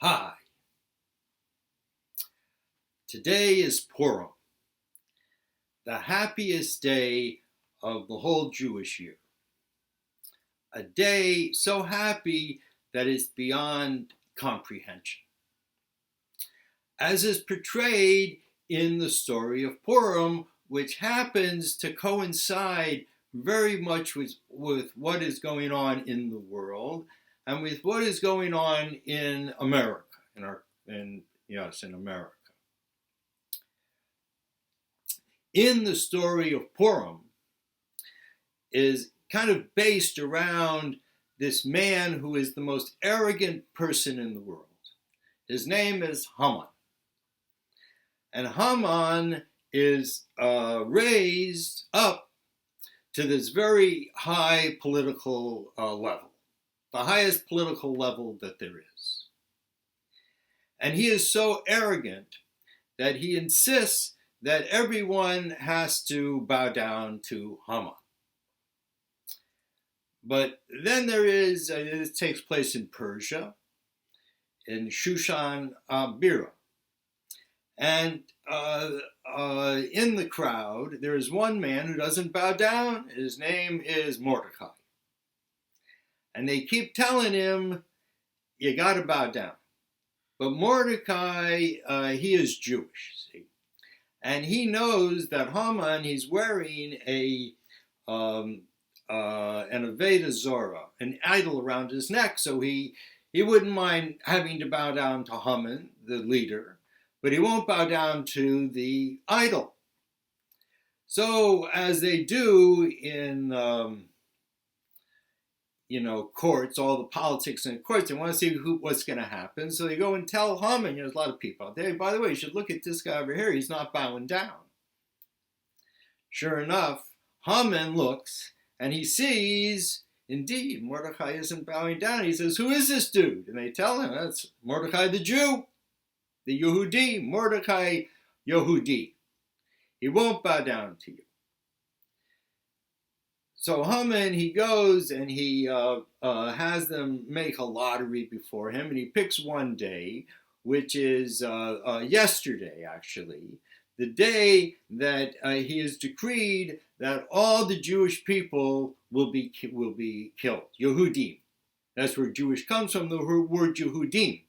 Hi. Today is Purim, the happiest day of the whole Jewish year. A day so happy that it's beyond comprehension. As is portrayed in the story of Purim, which happens to coincide very much with what is going on in the world and with what is going on in America, in America. In the story of Purim is kind of based around this man who is the most arrogant person in the world. His name is Haman. And Haman is raised up to this very high political level, the highest political level that there is. And he is so arrogant that he insists that everyone has to bow down to Haman. But then it takes place in Persia, in Shushan Bira. And in the crowd, there is one man who doesn't bow down. His name is Mordecai. And they keep telling him, you got to bow down. But Mordecai, he is Jewish, see? And he knows that Haman, he's wearing an Aveda Zorah, an idol around his neck. So he wouldn't mind having to bow down to Haman, the leader, but he won't bow down to the idol. So as they do in, courts, all the politics in courts, they want to see what's going to happen. So they go and tell Haman, there's a lot of people out there, by the way, you should look at this guy over here. He's not bowing down. Sure enough, Haman looks and he sees, indeed, Mordecai isn't bowing down. He says, who is this dude? And they tell him, that's Mordecai the Jew, the Yehudi, Mordecai Yehudi. He won't bow down to you. So Haman, he goes and he has them make a lottery before him, and he picks one day, which is yesterday, actually, the day that he has decreed that all the Jewish people will be killed. Yehudim. That's where Jewish comes from, the word Yehudim.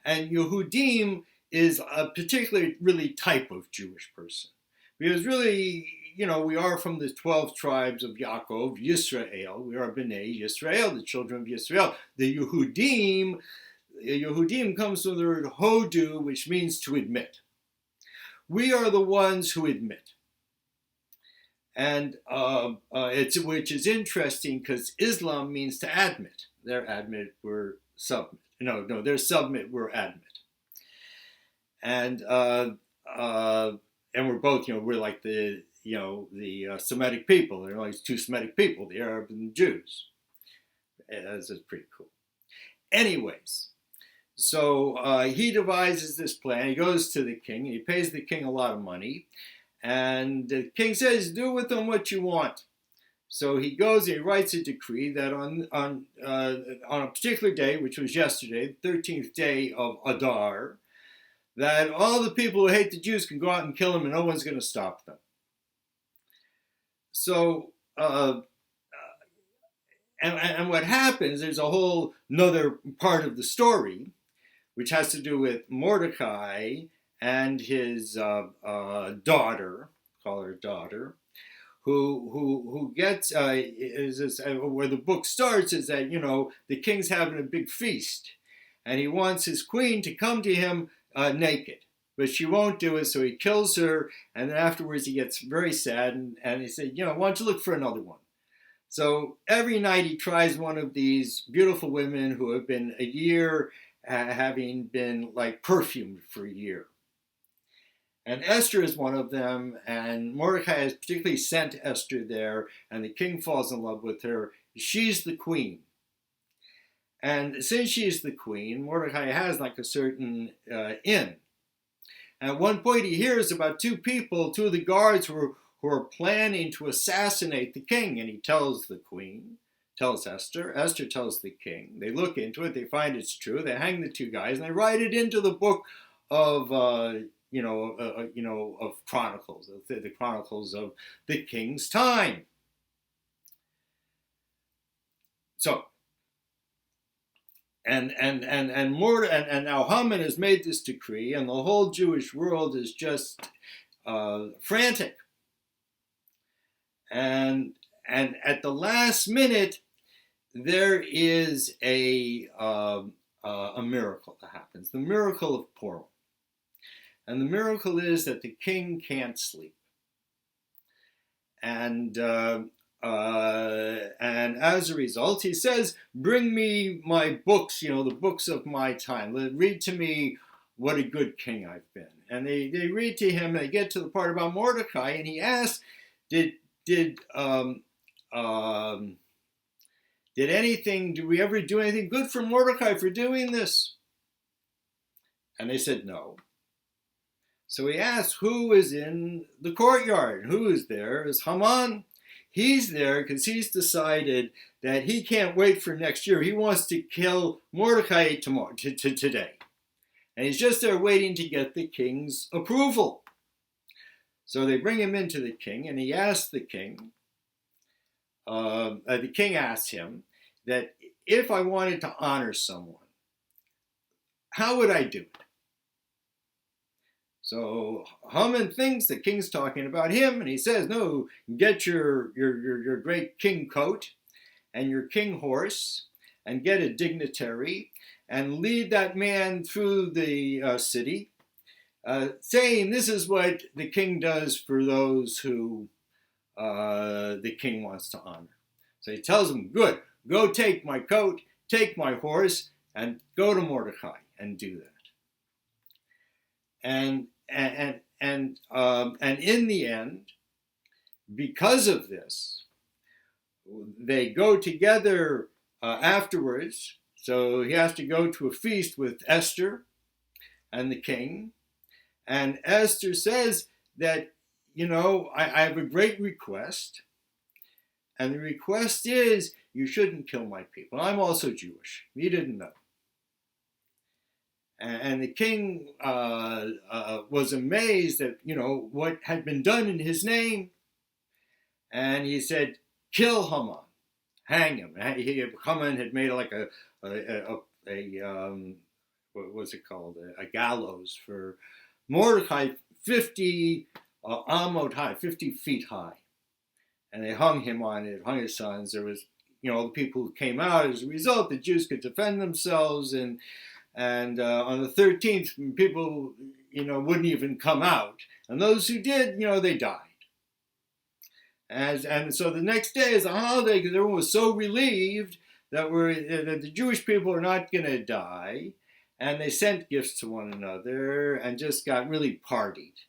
And Yehudim is a particular really type of Jewish person. Because really, we are from the 12 tribes of Yaakov, Yisrael. We are B'nai Yisrael, the children of Yisrael. The Yehudim comes from the word hodu, which means to admit. We are the ones who admit. And which is interesting because Islam means to admit. Their admit, we're submit. No, their submit, we're admit. And we're both, we're like the Semitic people. There are like two Semitic people, the Arabs and the Jews. That's pretty cool. Anyways, so he devises this plan. He goes to the king, and he pays the king a lot of money. And the king says, do with them what you want. So he goes and he writes a decree that on a particular day, which was yesterday, the 13th day of Adar, that all the people who hate the Jews can go out and kill them and no one's going to stop them. So, and what happens, there's a whole another part of the story, which has to do with Mordecai and his daughter, call her daughter, who gets, where the book starts is that, the king's having a big feast, and he wants his queen to come to him naked. But she won't do it, so he kills her, and then afterwards he gets very sad, and he said, why don't you look for another one? So every night he tries one of these beautiful women who have been a year, having been like perfumed for a year. And Esther is one of them, and Mordecai has particularly sent Esther there, and the king falls in love with her. She's the queen. And since she's the queen, Mordecai has like a certain inn. At one point he hears about two of the guards who are planning to assassinate the king, and he tells the queen. tells Esther. Esther tells the king. They look into it. They find it's true. They hang the two guys and they write it into the book of of Chronicles, the Chronicles of the king's time. So, and now Haman has made this decree, and the whole Jewish world is just frantic. And at the last minute, there is a miracle that happens. The miracle of Purim. And the miracle is that the king can't sleep. And as a result, he says, bring me my books, the books of my time. Read to me what a good king I've been. And they read to him, they get to the part about Mordecai, and he asks, did we ever do anything good for Mordecai for doing this? And they said no. So he asked, who is in the courtyard? Who is there? Is Haman? He's there because he's decided that he can't wait for next year. He wants to kill Mordecai today. And he's just there waiting to get the king's approval. So they bring him into the king, and he asks the king asks him that if I wanted to honor someone, how would I do it? So Haman thinks the king's talking about him, and he says, no, get your great king coat and your king horse, and get a dignitary, and lead that man through the city, saying this is what the king does for those who the king wants to honor. So he tells him, good, go take my coat, take my horse, and go to Mordecai and do that. And in the end, because of this, they go together afterwards. So he has to go to a feast with Esther and the king. And Esther says that, I have a great request. And the request is, you shouldn't kill my people. I'm also Jewish. You didn't know. And the king was amazed at, what had been done in his name. And he said, kill Haman, hang him. Haman had made like a what was it called? A gallows for Mordecai, 50 amot high, 50 feet high. And they hung him on it, hung his sons. There was, the people who came out as a result, the Jews could defend themselves. And on the 13th, people, wouldn't even come out. And those who did, they died. And so the next day is a holiday because everyone was so relieved that the Jewish people are not going to die. And they sent gifts to one another and just got really partied.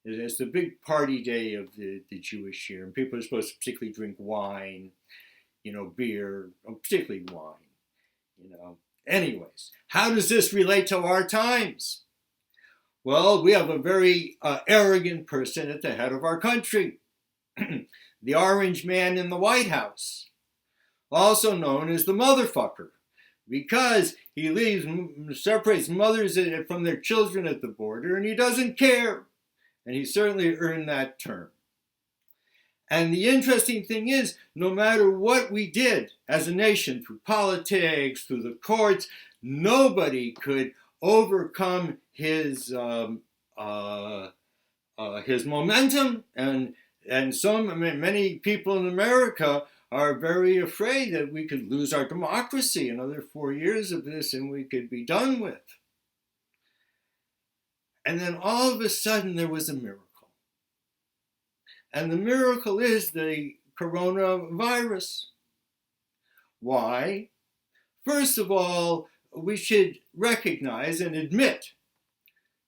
It's the big party day of the Jewish year. And people are supposed to particularly drink wine, beer, particularly wine, Anyways, how does this relate to our times? Well, we have a very arrogant person at the head of our country. The orange man in the White House, also known as the motherfucker, because he separates mothers from their children at the border, and he doesn't care. And he certainly earned that term. And the interesting thing is, no matter what we did as a nation, through politics, through the courts, nobody could overcome his momentum. And many people in America are very afraid that we could lose our democracy. Another 4 years of this and we could be done with. And then all of a sudden there was a miracle. And the miracle is the coronavirus. Why? First of all, we should recognize and admit.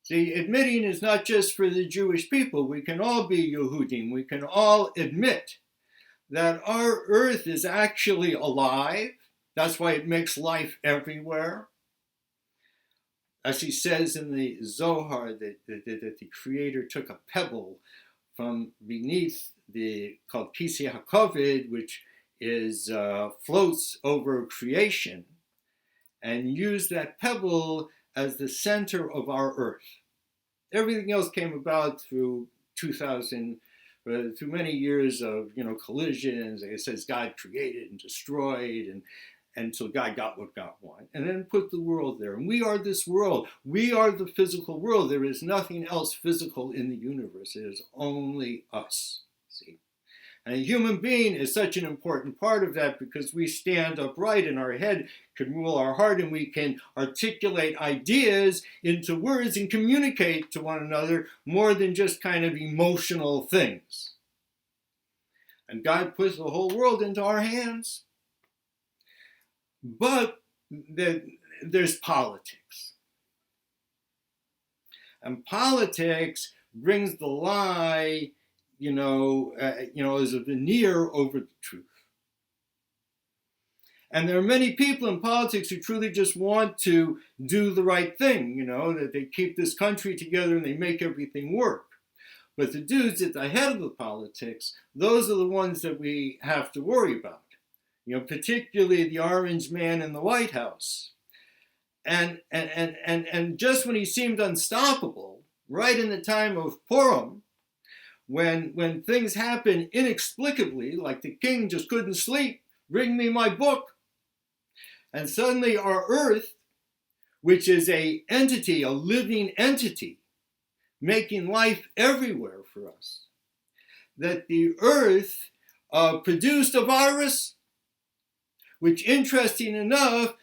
See, admitting is not just for the Jewish people. We can all be Yehudim. We can all admit that our earth is actually alive. That's why it makes life everywhere. As he says in the Zohar, that the Creator took a pebble from beneath called Kisei HaKoved, which floats over creation and used that pebble as the center of our earth. Everything else came about through 2000, through many years of collisions. It says God created and destroyed, and so God got what God wanted, and then put the world there. And we are this world. We are the physical world. There is nothing else physical in the universe. It is only us. See? And a human being is such an important part of that because we stand upright and our head can rule our heart and we can articulate ideas into words and communicate to one another more than just kind of emotional things. And God puts the whole world into our hands. But there's politics. And politics brings the lie as a veneer over the truth. And there are many people in politics who truly just want to do the right thing, that they keep this country together and they make everything work. But the dudes at the head of the politics, those are the ones that we have to worry about. Particularly the orange man in the White House. And just when he seemed unstoppable, right in the time of Purim, when things happen inexplicably, like the king just couldn't sleep, bring me my book. And suddenly our earth, which is a living entity, making life everywhere for us, that the earth produced a virus, which, interesting enough,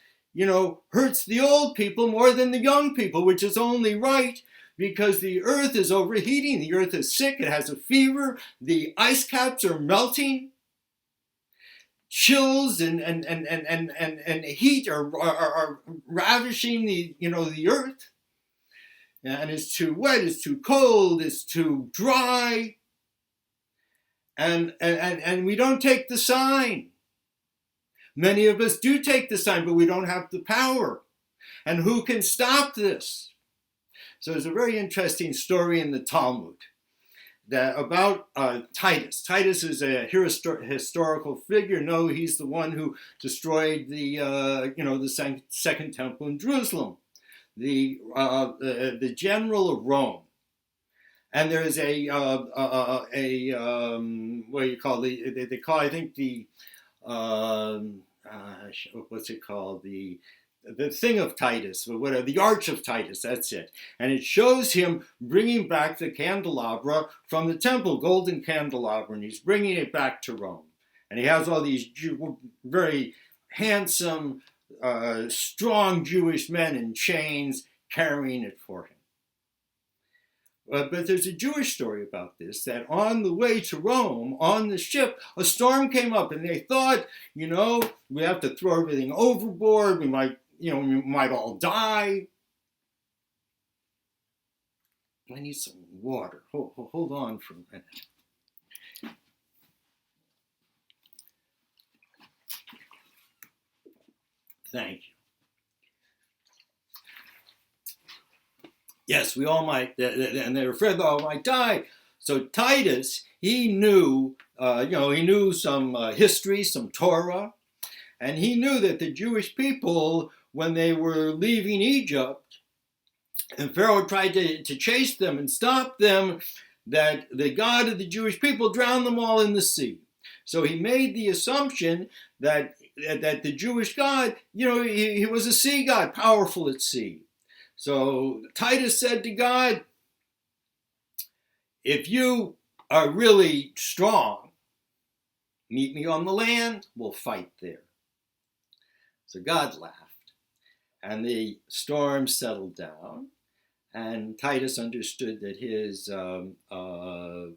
hurts the old people more than the young people, which is only right because the earth is overheating, the earth is sick, it has a fever, the ice caps are melting, chills and heat are ravishing the earth, and it's too wet, it's too cold, it's too dry, and we don't take the sign. Many of us do take the sign, but we don't have the power. And who can stop this? So there's a very interesting story in the Talmud about Titus. Titus is a historical figure. No, he's the one who destroyed the Second Temple in Jerusalem, the general of Rome. And there's what do you call they call, I think, the what's it called? The thing of Titus, or whatever, the Arch of Titus, that's it. And it shows him bringing back the candelabra from the temple, golden candelabra, and he's bringing it back to Rome. And he has all these very handsome, strong Jewish men in chains carrying it for him. But there's a Jewish story about this, that on the way to Rome, on the ship, a storm came up, and they thought, we have to throw everything overboard, we might all die. I need some water. Hold on for a minute. Thank you. Yes, we all might, and they're afraid they all might die. So Titus, he knew some history, some Torah, and he knew that the Jewish people, when they were leaving Egypt, and Pharaoh tried to chase them and stop them, that the God of the Jewish people drowned them all in the sea. So he made the assumption that the Jewish God, he was a sea god, powerful at sea. So Titus said to God, if you are really strong, meet me on the land, we'll fight there. So God laughed, and the storm settled down, and Titus understood that his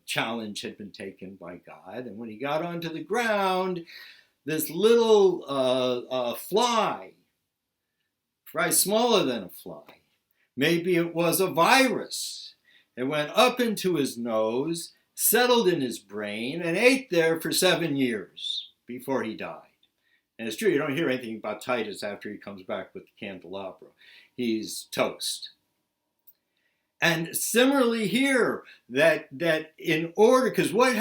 challenge had been taken by God. And when he got onto the ground, this little fly, probably smaller than a fly, maybe it was a virus. It went up into his nose, settled in his brain, and ate there for 7 years before he died. And it's true, you don't hear anything about Titus after he comes back with the candelabra. He's toast. And similarly here, that in order, because what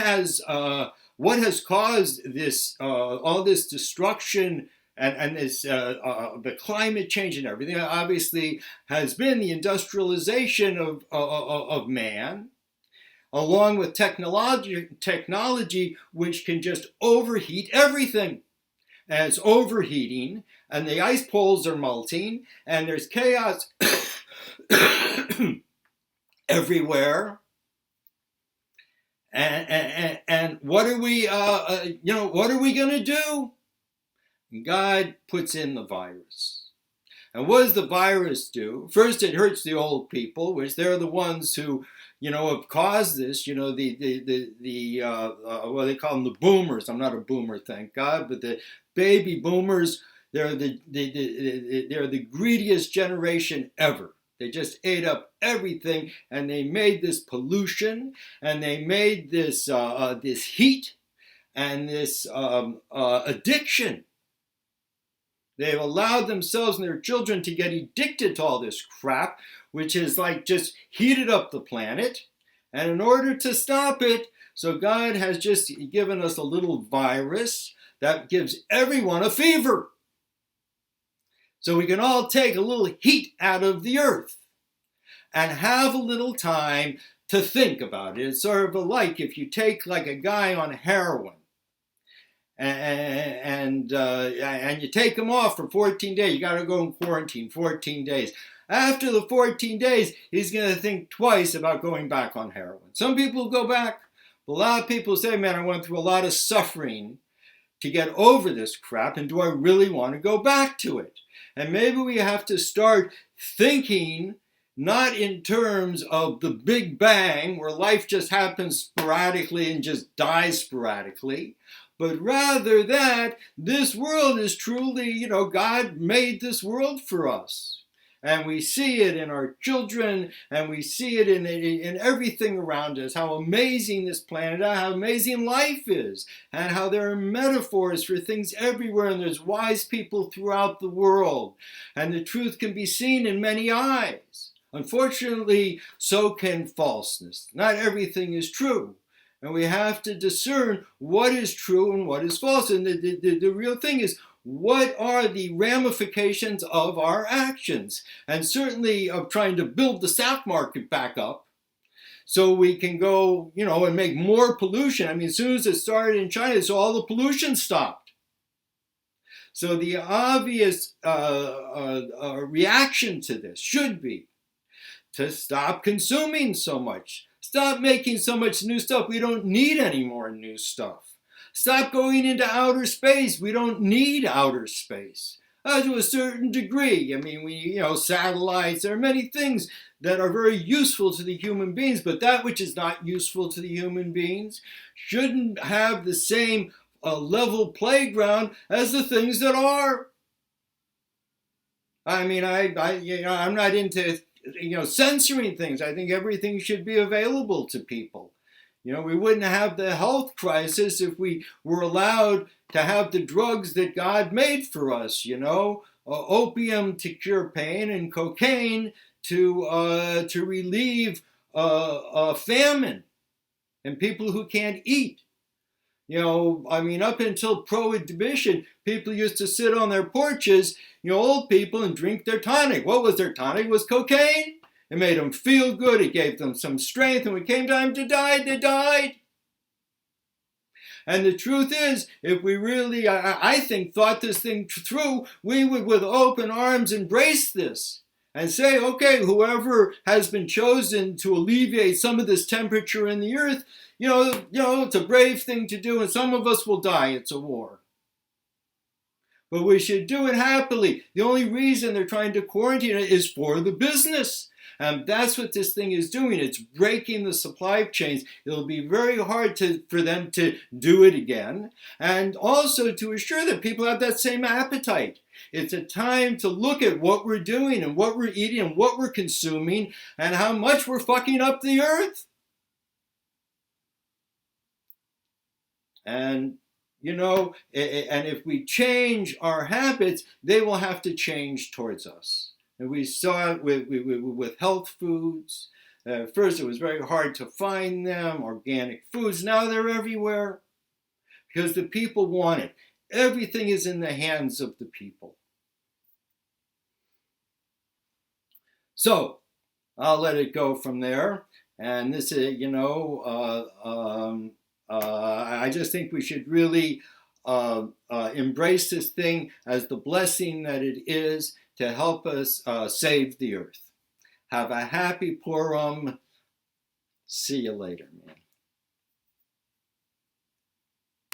what has caused this, all this destruction and this, the climate change and everything, obviously has been the industrialization of man, along with technology which can just overheat everything. And it's overheating, and the ice poles are melting, and there's chaos everywhere. And what are we, what are we going to do? God puts in the virus. And what does the virus do? First, it hurts the old people, which they're the ones who, have caused this. What they call them, the boomers. I'm not a boomer, thank God, but the baby boomers, they're the greediest generation ever. They just ate up everything, and they made this pollution, and they made this this heat, and this addiction. They've allowed themselves and their children to get addicted to all this crap, which is like just heated up the planet. And in order to stop it, so God has just given us a little virus that gives everyone a fever. So we can all take a little heat out of the earth and have a little time to think about it. It's sort of like if you take like a guy on heroin, and you take him off for 14 days. You got to go in quarantine 14 days. After the 14 days, he's going to think twice about going back on heroin. Some people go back. But a lot of people say, man, I went through a lot of suffering to get over this crap, and do I really want to go back to it? And maybe we have to start thinking not in terms of the Big Bang, where life just happens sporadically and just dies sporadically, but rather that this world is truly, God made this world for us. And we see it in our children, and we see it in everything around us, how amazing this planet is, how amazing life is, and how there are metaphors for things everywhere, and there's wise people throughout the world. And the truth can be seen in many eyes. Unfortunately, so can falseness. Not everything is true. And we have to discern what is true and what is false. And the real thing is, what are the ramifications of our actions? And certainly of trying to build the stock market back up so we can go, and make more pollution. I mean, as soon as it started in China, so all the pollution stopped. So the obvious reaction to this should be to stop consuming so much. Stop making so much new stuff. We don't need any more new stuff. Stop going into outer space. We don't need outer space. To a certain degree. I mean, satellites, there are many things that are very useful to the human beings, but that which is not useful to the human beings shouldn't have the same level playground as the things that are. I mean, I'm not into censoring things. I think everything should be available to people. We wouldn't have the health crisis if we were allowed to have the drugs that God made for us, opium to cure pain and cocaine to relieve famine and people who can't eat. Up until Prohibition, people used to sit on their porches, old people, and drink their tonic. What was their tonic? It was cocaine. It made them feel good. It gave them some strength. And when it came time to die, they died. And the truth is, if we really, I think, thought this thing through, we would with open arms embrace this and say, okay, whoever has been chosen to alleviate some of this temperature in the earth, it's a brave thing to do, and some of us will die. It's a war. But we should do it happily. The only reason they're trying to quarantine it is for the business. And that's what this thing is doing. It's breaking the supply chains. It'll be very hard for them to do it again. And also to assure that people have that same appetite. It's a time to look at what we're doing and what we're eating and what we're consuming and how much we're fucking up the earth. And, and if we change our habits, they will have to change towards us. And we saw it with health foods. First, it was very hard to find them, organic foods. Now they're everywhere. because the people want it. Everything is in the hands of the people. So I'll let it go from there. And this is, I just think we should really embrace this thing as the blessing that it is to help us save the earth. Have a happy Purim. See you later, man.